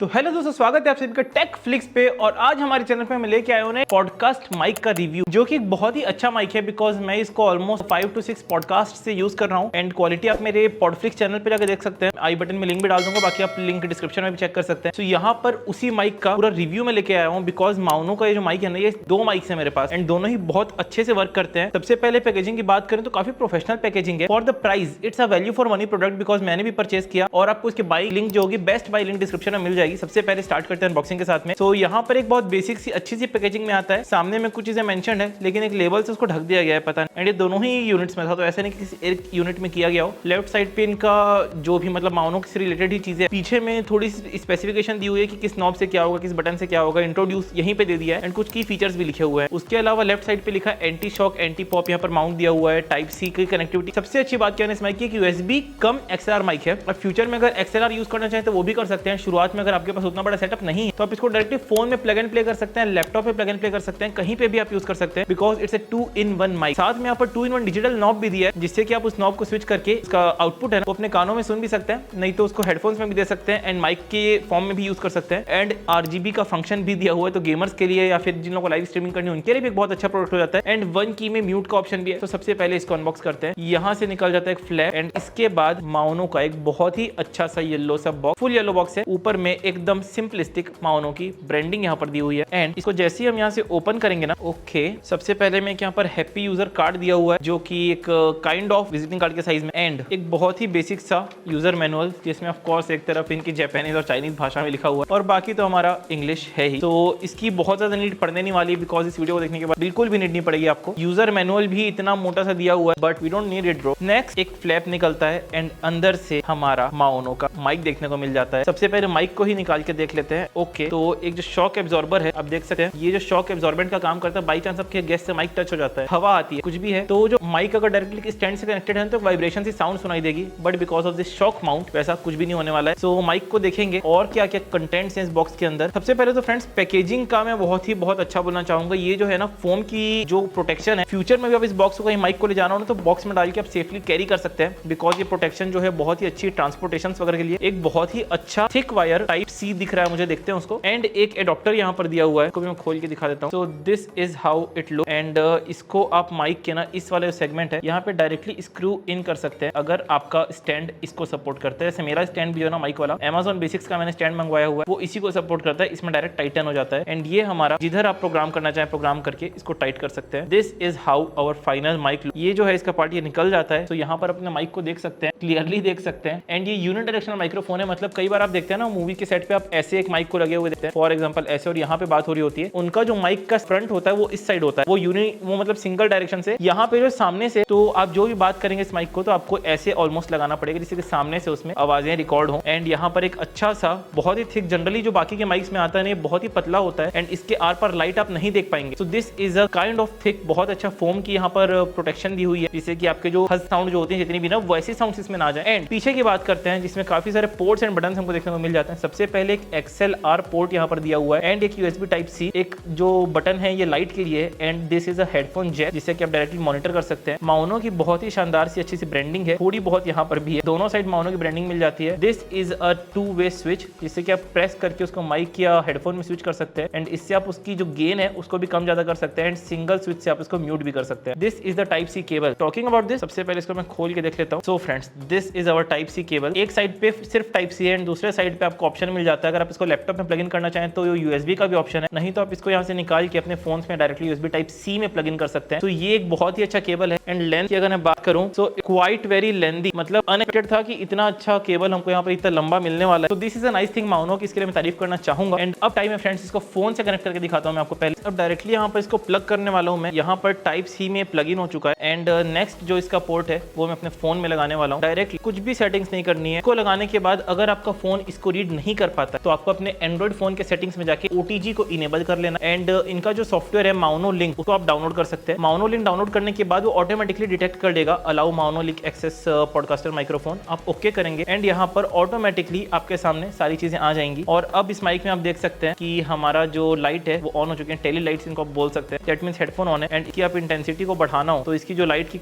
तो हेलो दोस्तों, स्वागत है आप सभी का टेक फ्लिक्स पे। और आज हमारे चैनल पे मैं लेके आया हूं पॉडकास्ट माइक का रिव्यू, जो कि एक बहुत ही अच्छा माइक है बिकॉज मैं इसको ऑलमोस्ट 5 to 6 पॉडकास्ट से यूज कर रहा हूं। एंड क्वालिटी आप मेरे पॉडफ्लिक्स चैनल पे जाकर देख सकते हैं, आई बटन में लिंक भी डाल दूंगा, बाकी आप लिंक डिस्क्रिप्शन में भी चेक कर सकते हैं। तो यहाँ पर उसी माइक का पूरा रिव्यू में लेके आया हूँ बिकॉज माउनो का ये जो माइक है ना, ये दो माइक्स है मेरे पास एंड दोनों ही बहुत अच्छे से वर्क करते हैं। सबसे पहले पैकेजिंग की बात करें तो काफी प्रोफेशनल पैकेजिंग है। For the price it's a value for money product because मैंने भी परचेज किया और आपको इसके बाई लिंक जो होगी, बेस्ट बाई लिंक डिस्क्रिप्शन में मिल जाएगी। सबसे पहले स्टार्ट करते हैं अनबॉक्सिंग के साथ में। तो यहाँ पर एक बहुत बेसिक सी अच्छी सी पैकेजिंग में आता है। सामने में कुछ चीजें मेंशन है लेकिन एक लेबल से उसको ढक दिया गया है, पता नहीं। एंड ये दोनों ही यूनिट्स में था, तो ऐसा नहीं कि किसी एक यूनिट में किया गया हो। लेफ्ट साइड पे इनका जो भी मतलब माउनो से रिलेटेड ही चीजें, पीछे में थोड़ी स्पेसिफिकेशन दी हुई है कि किस नॉब से क्या होगा, किस बटन से क्या होगा, इंट्रोड्यूस यहीं पे दे दिया है। एंड कुछ की फीचर्स भी लिखे हुए हैं। उसके अलावा लेफ्ट साइड पे लिखा है एंटी शॉक एंटी पॉप, यहाँ पर माउंट दिया हुआ है। टाइप सी की कनेक्टिविटी। सबसे अच्छी बात क्या है इस माइक की, यूएसबी कम XLR माइक है। और फ्यूचर में अगर XLR यूज करना चाहें तो वो भी कर सकते हैं। शुरुआत में अगर आपके पास उतना बड़ा सेटअप नहीं है तो आप इसको डायरेक्टली फोन में प्लग एंड प्ले कर सकते हैं, लैपटॉप पे प्लग एंड प्ले कर सकते हैं, कहीं पे भी आप यूज कर सकते हैं because it's a 2-in-1 mic. साथ में यहाँ पर 2-in-1 डिजिटल नॉब भी दिया है, जिससे कि आप उस नॉब को स्विच करके इसका आउटपुट है ना, वो अपने कानों में सुन भी सकते हैं, नहीं तो उसको हेडफोन्स में भी दे सकते हैं एंड माइक के फॉर्म में भी यूज कर सकते हैं। एंड RGB का फंक्शन भी दिया हुआ है, तो गेमर्स के लिए या फिर जिन लोगों को लाइव स्ट्रीमिंग करनी है उनके लिए भी एक बहुत अच्छा प्रोडक्ट हो जाता है। एंड 1 की में म्यूट का ऑप्शन भी है। तो सबसे पहले इसको अनबॉक्स करते हैं। यहाँ से निकल जाता है एक फ्लैप एंड इसके बाद माउनो का एक बहुत ही अच्छा सा येलो सा बॉक्स, फुल येलो बॉक्स है। ऊपर में एकदम सिंपलिस्टिक माउनो की ब्रांडिंग यहाँ पर दी हुई है। एंड इसको जैसे ही हम यहाँ से ओपन करेंगे ना, ओके, सबसे पहले में यहाँ पर हैप्पी यूजर कार्ड दिया हुआ है, जो कि एक काइंड ऑफ विजिटिंग कार्ड के साइज में। एंड एक बहुत ही बेसिक सा यूजर मैनुअल, जिसमें ऑफ कोर्स एक तरफ इनकी जापानीज और चाइनीज भाषा में लिखा हुआ है और बाकी तो हमारा इंग्लिश है ही। तो इसकी बहुत ज्यादा नीड पड़ने नहीं वाली बिकॉज इस वीडियो को देखने के बाद बिल्कुल भी नीड नहीं पड़ेगी आपको। यूजर मैनुअल भी इतना मोटा सा दिया हुआ है but we don't need it bro. Next एक फ्लैप निकलता है एंड अंदर से हमारा माउनो का माइक देखने को मिल जाता है। सबसे पहले माइक को ही निकाल के देख लेते हैं। ओके, तो एक जो शॉक एब्जॉर्बर है, आप देख सकते हैं, ये जो शॉक एब्जॉर्बेंट का काम करता है। बाई चांस आपके गैस से माइक टच हो जाता है, हवा आती है, कुछ भी है, तो जो माइक अगर डायरेक्टली स्टैंड से कनेक्टेड है तो वाइब्रेशन से साउंड सुनाई देगी। But because of this shock mount वैसा कुछ भी नहीं होने वाला है। सो माइक को देखेंगे और क्या क्या कंटेंट्स हैं इस बॉक्स के अंदर। सबसे पहले तो फ्रेंड्स पैकेजिंग का मैं बहुत अच्छा बोलना चाहूंगा। ये जो है ना फोम की जो प्रोटेक्शन है, फ्यूचर में भी आप इस बॉक्स को कहीं माइक को ले जाना हो तो बॉक्स में डाल के आप सेफली कैरी कर सकते हैं बिकॉज ये प्रोटेक्शन जो है बहुत ही अच्छी ट्रांसपोर्टेशन वगैरह के लिए। एक बहुत ही अच्छा थिक वायर टाइप सी दिख रहा है मुझे, देखते हैं उसको। एंड एक एडॉप्टर यहाँ पर दिया हुआ है, को भी मैं खोल के दिखा देता हूँ। So this is how it look. And इसको आप माइक के ना इस वाले सेगमेंट है यहाँ पे डायरेक्टली स्क्रू इन कर सकते हैं अगर आपका स्टैंड इसको सपोर्ट करता है। जैसे मेरा स्टैंड भी है ना माइक वाला, Amazon बेसिक्स का मैंने स्टैंड मंगवाया हुआ है, वो इसी को सपोर्ट करता है। इसमें डायरेक्ट टाइटन हो जाता है एंड ये हमारा जिधर आप प्रोग्राम करना चाहें प्रोग्राम करके इसको टाइट कर सकते हैं। This is how our final mic look. ये जो है इसका पार्ट ये निकल जाता है, तो यहाँ पर अपने माइक को देख सकते हैं, क्लियरली देख सकते हैं। एंड ये यूनिडायरेक्शनल माइक्रोफोन है, मतलब कई बार आप देखते हैं ना मूवी के सेट पे आप ऐसे एक माइक को लगे हुए देखते हैं, फॉर एग्जांपल ऐसे, और यहाँ पे बात हो रही होती है। उनका जो माइक का फ्रंट होता है वो इस साइड होता है, वो मतलब सिंगल डायरेक्शन से। यहाँ पे जो सामने से, तो आप जो भी बात करेंगे इस माइक को तो आपको ऐसे ऑलमोस्ट लगाना पड़ेगा जिससे कि सामने से उसमें आवाजें रिकॉर्ड हो। एंड यहाँ पर एक अच्छा सा बहुत ही थिक, जनरली जो बाकी के माइक्स में आता है बहुत ही पतला होता है एंड इसके आर पर लाइट आप नहीं देख पाएंगे। So this is a kind of thick, बहुत अच्छा फोम की यहाँ पर प्रोटेक्शन दी हुई है जिससे कि आपके जो हज साउंड जो होते हैं जितनी भी ना वैसे साउंड इसमें ना जाए। एंड पीछे की बात करते हैं जिसमें काफी सारे पोर्ट्स एंड बटन हमको देखने को मिल जाते हैं। सबसे पहले एक XLR पोर्ट यहाँ पर दिया हुआ है एंड एक USB टाइप सी। एक जो बटन है ये लाइट के लिए and this is a headphone jack जिससे कि आप डायरेक्टली मॉनिटर कर सकते हैं। माउनो की बहुत ही शानदार सी अच्छी सी ब्रांडिंग है, थोड़ी बहुत यहाँ पर भी है, दोनों साइड माउनो की ब्रांडिंग मिल जाती है। This is a 2-way switch जिससे कि आप प्रेस करके उसको माइक या हेडफोन में स्विच कर सकते हैं एंड इससे आप उसकी जो गेन है उसको भी कम ज्यादा कर सकते हैं एंड सिंगल स्विच से आप इसको म्यूट भी कर सकते हैं। This is the type C cable. Talking about this, सबसे पहले इसको मैं खोल के देख लेता हूँ। So friends, this is our type C cable. एक साइड पे सिर्फ टाइप सी है एंड दूसरे साइड पे आपको ऑप्शन मिल जाता है, अगर आप इसको लैपटॉप में प्लग इन करना चाहें तो USB का भी ऑप्शन है, नहीं तो आप इसको यहाँ से निकाल के अपने फोन में डायरेक्टली USB टाइप सी में प्लग इन कर सकते हैं। तो ये एक बहुत ही अच्छा केबल है। एंड लेंथ की अगर मैं बात करूँ तो क्वाइट वेरी लेंथी, मतलब अनएक्सपेक्टेड था कि इतना अच्छा केबल हमको यहाँ पर इतना लंबा मिलने वाला है। तो this is a nice thing माउनो की, इसके लिए मैं तारीफ करना चाहूंगा। एंड अब टाइम है फ्रेंड्स इसको फोन से कनेक्ट करके दिखाता हूँ मैं आपको। पहले अब डायरेक्टली यहाँ पर इसको प्लग करने वाला हूँ मैं, यहाँ पर टाइप सी में प्लग इन हो चुका है। एंड नेक्स्ट जो इसका पोर्ट है वो मैं अपने फोन में लगाने वाला हूँ। डायरेक्टली कुछ भी सेटिंग्स नहीं करनी है। इसको लगाने के बाद अगर आपका फोन इसको रीड नहीं कर पाता तो आपको अपने एंड्रॉइड फोन के सेटिंग्स में जाके OTG को इनेबल कर लेना। एंड इनका जो सॉफ्टवेयर है माउनो लिंक, उसको आप डाउनलोड कर सकते हैं। माउनो लिंक डाउनलोड करने के बाद वो ऑटोमेटिकली डिटेक्ट कर देगा allow Maono link access podcaster microphone. आप ओके करेंगे एंड यहाँ पर ऑटोमेटिकली आपके सामने सारी चीजें आ जाएंगी। और अब इस माइक में आप देख सकते हैं कि हमारा जो लाइट है वो ऑन हो चुके हैं, टेली लाइट्स इनको आप बोल सकते हैं। दैट मींस हेडफोन ऑन है एंड इसकी आप इंटेंसिटी को बढ़ाना हो तो इसकी जो लाइट की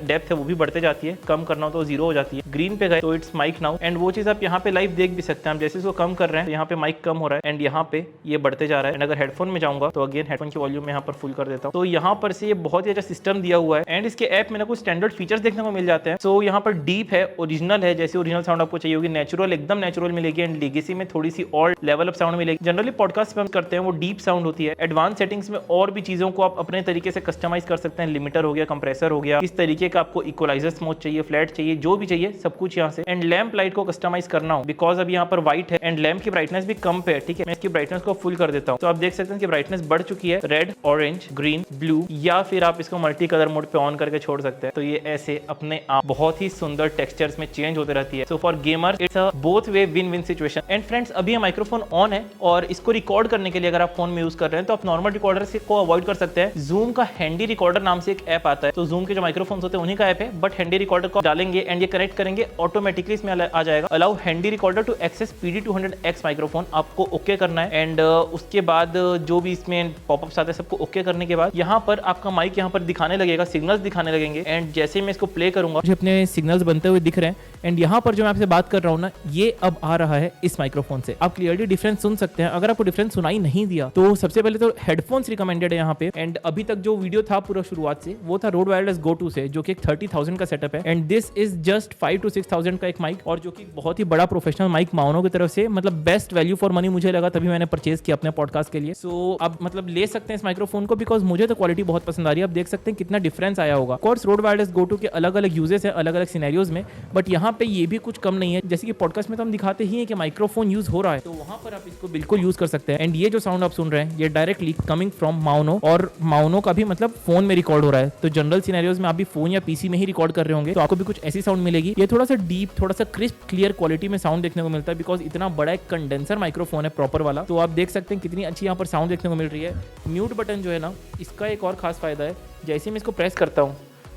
डेप्थ है वो भी बढ़ते जाती है, कम करना हो तो 0 हो जाती है। ग्रीन पे गए तो इट्स माइक नाउ एंड वो चीज आप यहाँ पे लाइव देख भी सकते हैं। आप जैसे वॉइसेस को कम कर रहे हैं तो यहाँ पे माइक कम हो रहा है एंड यहाँ पे ये बढ़ते जा रहा है। एंड अगर हेडफोन में जाऊंगा तो अगेन हेडफोन की वॉल्यूम में यहाँ पर फुल कर देता हूँ। तो यहाँ पर से ये बहुत ही अच्छा सिस्टम दिया हुआ है एंड इसके ऐप में ना कुछ स्टैंडर्ड फीचर्स देखने को मिल जाते हैं। सो यहाँ पर डीप है, ओरिजिनल है, जैसे ओरिजिनल साउंड आपको चाहिए होगी, नेचुरल एकदम नेचुरल मिलेगी एंड लेगेसी में थोड़ी सी और लेवल अप साउंड मिलेगी। जनरली पॉडकास्ट में हम करते हैं वो डीप साउंड होती है। एडवांस सेटिंग्स में और भी चीजों को आप अपने तरीके से कस्टमाइज कर सकते हैं। लिमिटर हो गया, कंप्रेसर हो गया, किस तरीके का आपको इक्वलाइजर स्मूथ चाहिए, फ्लैट चाहिए, जो भी चाहिए सब कुछ यहाँ से। एंड लैम्प लाइट को कस्टमाइज करना हो बिकॉज अभी यहाँ पर व्हाइट है एंड लैम्प की ब्राइटनेस भी कम पे है, ठीक है। मैं इसकी ब्राइटनेस को फुल कर देता हूँ तो आप देख सकते हैं कि ब्राइटनेस बढ़ चुकी है, रेड, ऑरेंज, ग्रीन, ब्लू, या फिर आप इसको मल्टी कलर मोड पे ऑन करके छोड़ सकते हैं। तो ये ऐसे अपने आप बहुत ही सुंदर टेक्सचर्स में चेंज होते रहती है। So for gamers it's a both way win win situation. And friends अभी ये माइक्रोफोन ऑन है और इसको रिकॉर्ड करने के लिए अगर आप फोन में यूज कर रहे हैं तो आप नॉर्मल रिकॉर्डर से को अवॉइड कर सकते हैं। जूम का हैंडी रिकॉर्डर नाम से एक ऐप आता है, तो जूम के जो माइक्रोफोन होते हैं उन्हीं का ऐप है, बट हैंडी रिकॉर्डर को डालेंगे एंड ये कनेक्ट करेंगे ऑटोमेटिकली इसमें आ जाएगा allow handy recorder to access PD200X microphone. आपको ओके करना है एंड उसके बाद जो भी इसमें पॉपअप्स आते हैं सबको ओके करने के बाद यहाँ पर आपका माइक यहाँ पर दिखाने लगेगा, सिग्नल्स दिखाने लगेंगे एंड जैसे ही मैं इसको प्ले करूंगा मुझे अपने सिग्नल्स बनते हुए दिख रहे हैं। एंड यहाँ पर जो मैं आपसे बात कर रहा हूँ ना, ये अब आ रहा है इस माइक्रोफोन से। आप क्लियरली डिफरेंस सुन सकते हैं। अगर आपको डिफरेंस सुनाई नहीं दिया तो सबसे पहले तो हेडफोन्स रिकमेंडेड है यहाँ पे। एंड अभी तक जो वीडियो था पूरा शुरुआत से वो था रोड वायरलेस गो टू से, जो कि एक 30,000 का सेटअप है and this is just 5 to 6,000 का एक माइक, और जो कि बहुत ही बड़ा प्रोफेशनल माइक माउनो की तरफ से, मतलब बेस्ट वैल्यू फॉर मनी मुझे लगा, तभी मैंने परचेज किया अपने पॉडकास्ट के लिए। सो आप मतलब ले सकते हैं इस माइक्रोफोन को बिकॉज मुझे तो क्वालिटी बहुत पसंद आ रही है। आप देख सकते हैं कितना डिफरेंस आया होगा। Course Rode wireless go two के अलग अलग यूजेस है अलग अलग सिनेरियोज में, बट यहाँ पे ये भी कुछ कम नहीं है। जैसे कि पॉडकास्ट में तो हम दिखाते ही हैं कि माइक्रोफोन यूज हो रहा है, तो वहां पर आप इसको बिल्कुल यूज कर सकते हैं। एंड ये जो साउंड आप सुन रहे हैं ये डायरेक्टली कमिंग फ्रॉम माउनो, और माउनो का भी मतलब फोन में रिकॉर्ड हो रहा है। तो जनरल सिनेरियोज में आप भी फोन या पीसी में ही रिकॉर्ड कर रहे होंगे तो आपको भी कुछ ऐसी साउंड मिलेगी। ये थोड़ा सा डीप, थोड़ा सा क्रिस्प, क्लियर क्वालिटी में साउंड देखने को मिलता है बिकॉज इतना बड़ा एक कंडेंसर माइक्रोफोन है प्रॉपर वाला। तो आप देख सकते हैं कितनी अच्छी यहाँ पर साउंड देखने को मिल रही है। म्यूट बटन जो है ना, इसका एक और खास फायदा है, जैसे मैं इसको प्रेस करता हूँ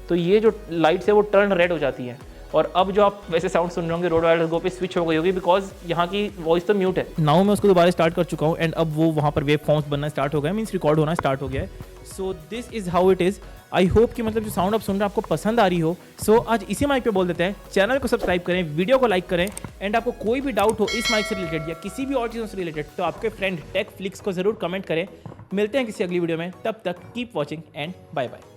तो ये जो लाइट्स है वो टर्न रेड हो जाती है। और अब जो आप वैसे साउंड सुन रहे होंगे रोड वायरलेस गो पे स्विच हो गई होगी बिकॉज यहाँ की वॉइस तो म्यूट है। नाउ मैं उसको दोबारा स्टार्ट कर चुका हूँ एंड अब वो वहाँ पर वेव फॉर्म्स बनना स्टार्ट हो गया, मीन्स रिकॉर्ड होना स्टार्ट हो गया है। So this is how it is. I hope कि मतलब जो साउंड आप सुन रहे हैं आपको पसंद आ रही हो। सो आज इसी माइक पे बोल देते हैं। चैनल को सब्सक्राइब करें, वीडियो को लाइक करें एंड आपको कोई भी डाउट हो इस माइक से रिलेटेड या किसी भी और चीज़ों से रिलेटेड तो आपके फ्रेंड टेक फ्लिक्स को जरूर कमेंट करें। मिलते हैं किसी अगली वीडियो में, तब तक keep watching and bye bye.